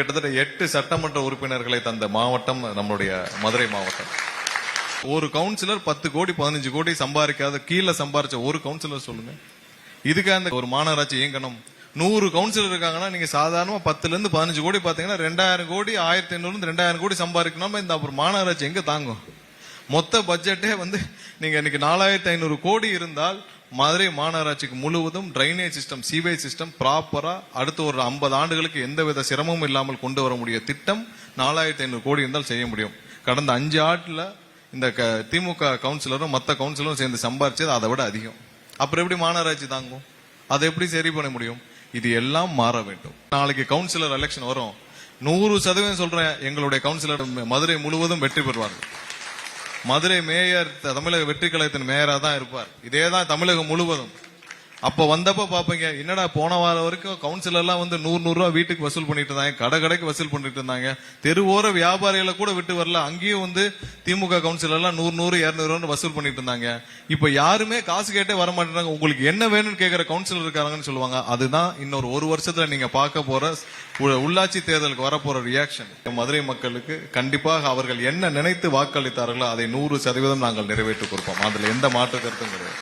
கிட்டத்தட்ட 8 சட்டமன்ற உறுப்பினர்களை தந்த மாவட்டம் நம்மளுடைய மதுரை மாவட்டம். ஒரு கவுன்சிலர் 10 கோடி 15 கோடி சம்பாதிக்காத கீழே சம்பாரிச்ச ஒரு கவுன்சிலர் சொல்லுங்க. இதுக்கு அந்த ஒரு மாநகராட்சி இயங்கணும். 100 கவுன்சிலர் இருக்காங்கன்னா நீங்க சாதாரணமா 10 இருந்து 15 கோடி பாத்தீங்கன்னா 2000 கோடி 1500 2000 கோடி சம்பாதிக்கணும். இந்த அப்புறம் மாநகராட்சி எங்க தாங்கும்? மொத்த பட்ஜெட்டே நீங்க இன்னைக்கு 4500 கோடி இருந்தால் மதுரை மாநகராட்சிக்கு முழுவதும் டிரைனேஜ் சிஸ்டம், சீவேஜ் சிஸ்டம் ப்ராப்பரா அடுத்த ஒரு 50 ஆண்டுகளுக்கு எந்தவித சிரமமும் இல்லாமல் கொண்டு வர முடிய திட்டம் 4500 கோடி இருந்தால் செய்ய முடியும். கடந்த 5 ஆண்டுல இந்த திமுக கவுன்சிலரும் மற்ற கவுன்சிலரும் சேர்ந்து சம்பாரிச்சது அதை விட அதிகம். அப்புறம் எப்படி மாநகராட்சி தாங்கும்? அதை எப்படி சரி பண்ண முடியும்? இது எல்லாம் மாற வேண்டும். நாளைக்கு கவுன்சிலர் எலெக்ஷன் வரும். 100% சொல்றேன், எங்களுடைய கவுன்சிலர் மதுரை முழுவதும் வெற்றி பெறுவார்கள். மதுரை மேயர் தமிழக வெற்றி கழகத்தின் மேயரா தான் இருப்பார். இதேதான் தமிழகம் முழுவதும். அப்ப வந்தப்ப பாப்பீங்க, என்னடா போன வாரம் வரைக்கும் கவுன்சிலர் எல்லாம் 100 ரூபாய் வீட்டுக்கு வசூல் பண்ணிட்டு இருந்தாங்க, கடைக்கு வசூல் பண்ணிட்டு இருந்தாங்க, தெருவோர வியாபாரிகளை கூட விட்டு வரல, அங்கேயும் திமுக கவுன்சிலர் எல்லாம் 100 200 வசூல் பண்ணிட்டு இருந்தாங்க. இப்ப யாருமே காசு கேட்டே வர மாட்டேங்கிறாங்க. உங்களுக்கு என்ன வேணும்னு கேட்கிற கவுன்சிலர் இருக்காங்கன்னு சொல்லுவாங்க. அதுதான் இன்னொரு 1 வருஷத்துல நீங்க பார்க்க போற உள்ளாட்சி தேர்தலுக்கு வரப்போற ரியாக்ஷன். மதுரை மக்களுக்கு கண்டிப்பாக அவர்கள் என்ன நினைத்து வாக்களித்தார்களோ அதை 100% நாங்கள் நிறைவேற்றி கொடுப்போம். அதுல எந்த மாற்று கருத்தும் கிடையாது.